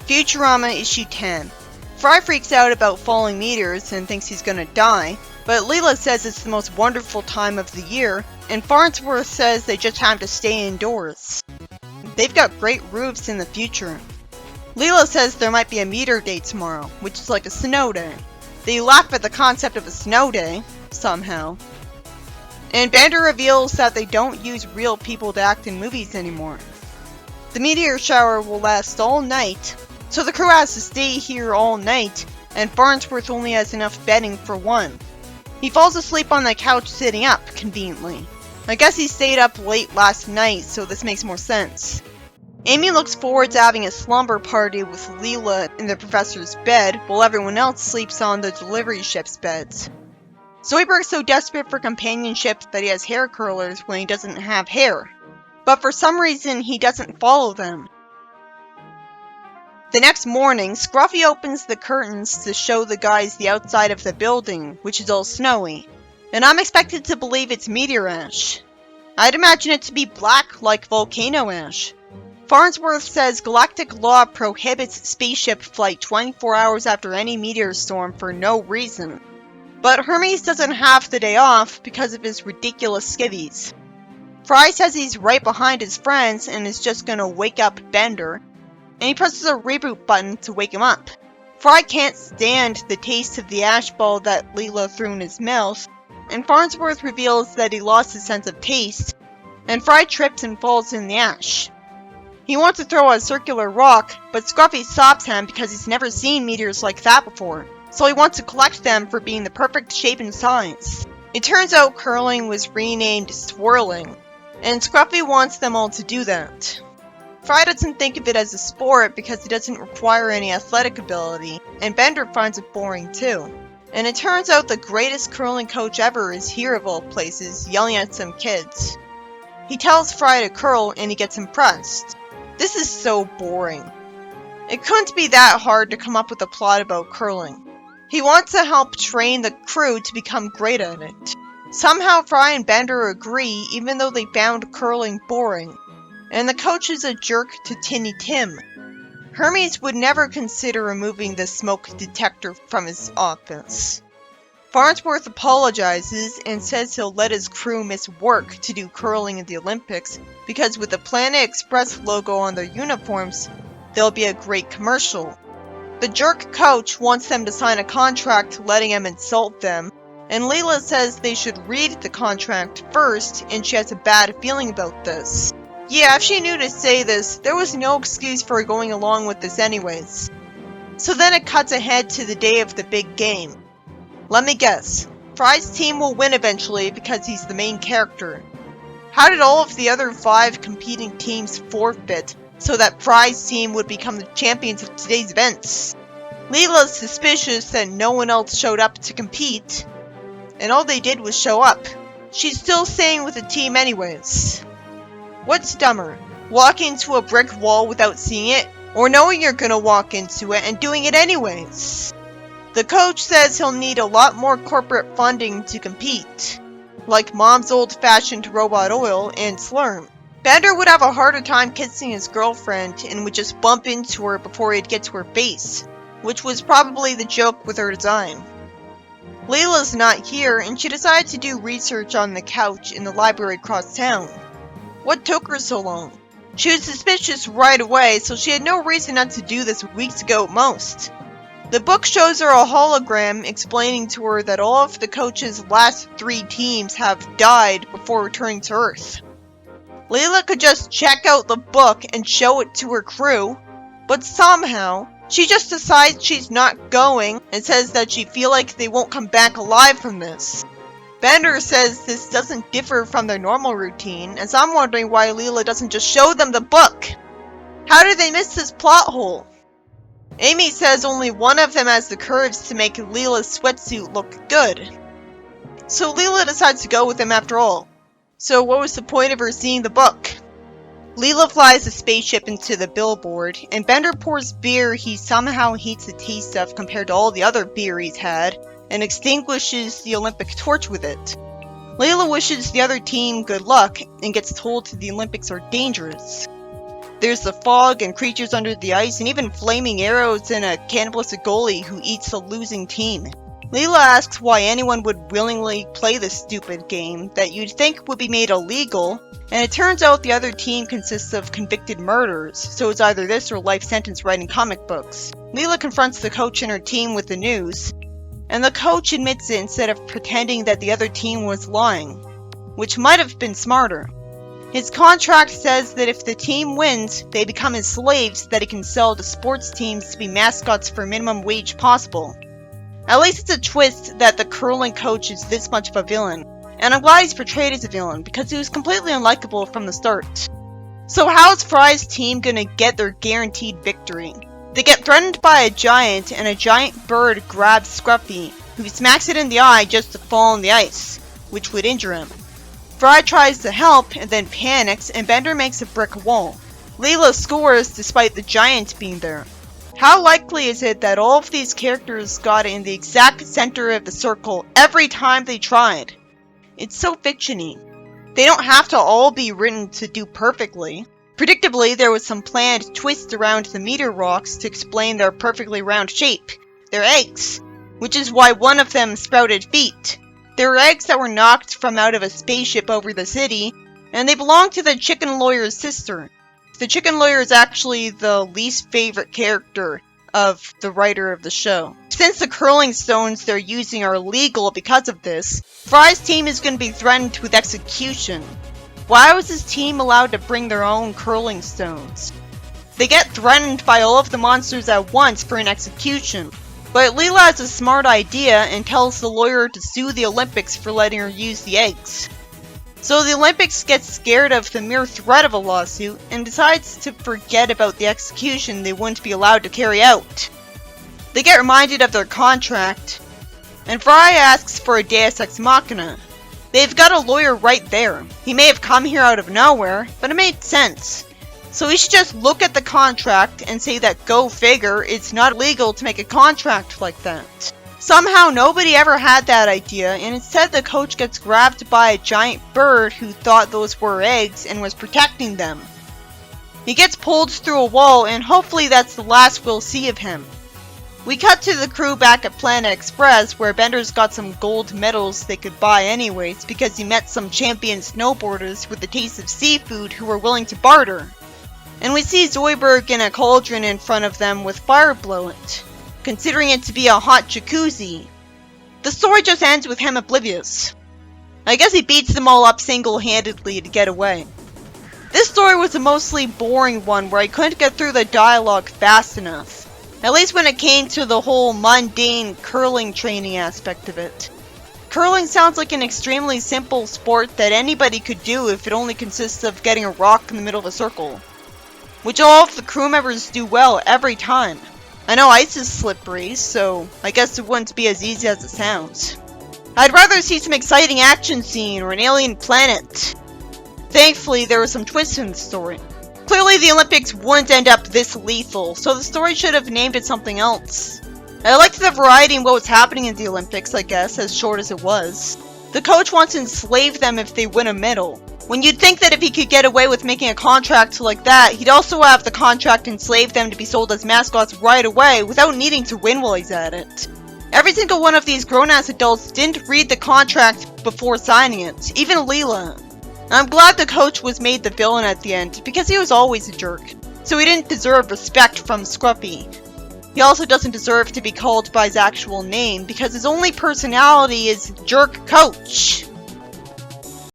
Futurama issue 10. Fry freaks out about falling meteors and thinks he's gonna die, but Leela says it's the most wonderful time of the year, and Farnsworth says they just have to stay indoors. They've got great roofs in the future. Leela says there might be a meteor day tomorrow, which is like a snow day. They laugh at the concept of a snow day, somehow. And Bender reveals that they don't use real people to act in movies anymore. The meteor shower will last all night, so the crew has to stay here all night, and Farnsworth only has enough bedding for one. He falls asleep on the couch sitting up, conveniently. I guess he stayed up late last night, so this makes more sense. Amy looks forward to having a slumber party with Leela in the professor's bed, while everyone else sleeps on the delivery ship's beds. Zoidberg's so desperate for companionship that he has hair curlers when he doesn't have hair. But for some reason, he doesn't follow them. The next morning, Scruffy opens the curtains to show the guys the outside of the building, which is all snowy. And I'm expected to believe it's meteor ash. I'd imagine it to be black like volcano ash. Farnsworth says galactic law prohibits spaceship flight 24 hours after any meteor storm for no reason. But Hermes doesn't have the day off because of his ridiculous skivvies. Fry says he's right behind his friends and is just gonna wake up Bender, and he presses a reboot button to wake him up. Fry can't stand the taste of the ash ball that Leela threw in his mouth, and Farnsworth reveals that he lost his sense of taste, and Fry trips and falls in the ash. He wants to throw a circular rock, but Scruffy stops him because he's never seen meteors like that before, so he wants to collect them for being the perfect shape and size. It turns out curling was renamed swirling, and Scruffy wants them all to do that. Fry doesn't think of it as a sport because it doesn't require any athletic ability, and Bender finds it boring too. And it turns out the greatest curling coach ever is here of all places, yelling at some kids. He tells Fry to curl and he gets impressed. This is so boring. It couldn't be that hard to come up with a plot about curling. He wants to help train the crew to become great at it. Somehow Fry and Bender agree even though they found curling boring. And the coach is a jerk to Tinny Tim. Hermes would never consider removing the smoke detector from his office. Farnsworth apologizes and says he'll let his crew miss work to do curling in the Olympics because with the Planet Express logo on their uniforms, there'll be a great commercial. The jerk coach wants them to sign a contract letting him insult them, and Leela says they should read the contract first, and she has a bad feeling about this. Yeah, if she knew to say this, there was no excuse for going along with this anyways. So then it cuts ahead to the day of the big game. Let me guess, Fry's team will win eventually because he's the main character. How did all of the other 5 competing teams forfeit so that Fry's team would become the champions of today's events? Leela's suspicious that no one else showed up to compete, and all they did was show up. She's still staying with the team anyways. What's dumber, walking into a brick wall without seeing it, or knowing you're gonna walk into it and doing it anyways? The coach says he'll need a lot more corporate funding to compete, like Mom's old-fashioned robot oil and Slurm. Bender would have a harder time kissing his girlfriend and would just bump into her before he'd get to her face, which was probably the joke with her design. Leela's not here, and she decided to do research on the couch in the library across town. What took her so long? She was suspicious right away, so she had no reason not to do this weeks ago at most. The book shows her a hologram explaining to her that all of the coach's last 3 teams have died before returning to Earth. Leela could just check out the book and show it to her crew, but somehow, she just decides she's not going and says that she feels like they won't come back alive from this. Bender says this doesn't differ from their normal routine, as I'm wondering why Leela doesn't just show them the book. How did they miss this plot hole? Amy says only one of them has the curves to make Leela's sweatsuit look good. So Leela decides to go with him after all. So what was the point of her seeing the book? Leela flies the spaceship into the billboard, and Bender pours beer he somehow hates the taste of compared to all the other beer he's had, and extinguishes the Olympic torch with it. Leela wishes the other team good luck, and gets told the Olympics are dangerous. There's the fog and creatures under the ice, and even flaming arrows and a cannibalistic goalie who eats the losing team. Leela asks why anyone would willingly play this stupid game that you'd think would be made illegal, and it turns out the other team consists of convicted murderers, so it's either this or life sentence writing comic books. Leela confronts the coach and her team with the news, and the coach admits it instead of pretending that the other team was lying, which might have been smarter. His contract says that if the team wins, they become his slaves that he can sell to sports teams to be mascots for minimum wage possible. At least it's a twist that the curling coach is this much of a villain, and I'm glad he's portrayed as a villain because he was completely unlikable from the start. So how's Fry's team gonna get their guaranteed victory? They get threatened by a giant, and a giant bird grabs Scruffy, who smacks it in the eye just to fall on the ice, which would injure him. Fry tries to help and then panics, and Bender makes a brick wall. Leela scores despite the giant being there. How likely is it that all of these characters got in the exact center of the circle every time they tried? It's so fiction-y. They don't have to all be written to do perfectly. Predictably, there was some planned twist around the meteor rocks to explain their perfectly round shape. They're eggs, which is why one of them sprouted feet. They were eggs that were knocked from out of a spaceship over the city, and they belong to the chicken lawyer's sister. The chicken lawyer is actually the least favorite character of the writer of the show. Since the curling stones they're using are illegal because of this, Fry's team is going to be threatened with execution. Why was his team allowed to bring their own curling stones? They get threatened by all of the monsters at once for an execution, but Leela has a smart idea and tells the lawyer to sue the Olympics for letting her use the eggs. So the Olympics gets scared of the mere threat of a lawsuit and decides to forget about the execution they wouldn't be allowed to carry out. They get reminded of their contract, and Fry asks for a Deus Ex Machina. They've got a lawyer right there. He may have come here out of nowhere, but it made sense. So he should just look at the contract and say that, go figure, it's not legal to make a contract like that. Somehow nobody ever had that idea, and instead the coach gets grabbed by a giant bird who thought those were eggs and was protecting them. He gets pulled through a wall, and hopefully that's the last we'll see of him. We cut to the crew back at Planet Express, where Bender's got some gold medals they could buy anyways because he met some champion snowboarders with a taste of seafood who were willing to barter. And we see Zoidberg in a cauldron in front of them with fire below it, considering it to be a hot jacuzzi. The story just ends with him oblivious. I guess he beats them all up single-handedly to get away. This story was a mostly boring one where I couldn't get through the dialogue fast enough. At least when it came to the whole mundane curling training aspect of it. Curling sounds like an extremely simple sport that anybody could do if it only consists of getting a rock in the middle of a circle, which all of the crew members do well every time. I know ice is slippery, so I guess it wouldn't be as easy as it sounds. I'd rather see some exciting action scene or an alien planet. Thankfully, there was some twists in the story. Clearly the Olympics wouldn't end up this lethal, so the story should have named it something else. I liked the variety in what was happening in the Olympics, I guess, as short as it was. The coach wants to enslave them if they win a medal. When you'd think that if he could get away with making a contract like that, he'd also have the contract enslave them to be sold as mascots right away without needing to win while he's at it. Every single one of these grown-ass adults didn't read the contract before signing it, even Leela. I'm glad the coach was made the villain at the end, because he was always a jerk, so he didn't deserve respect from Scruffy. He also doesn't deserve to be called by his actual name, because his only personality is Jerk Coach.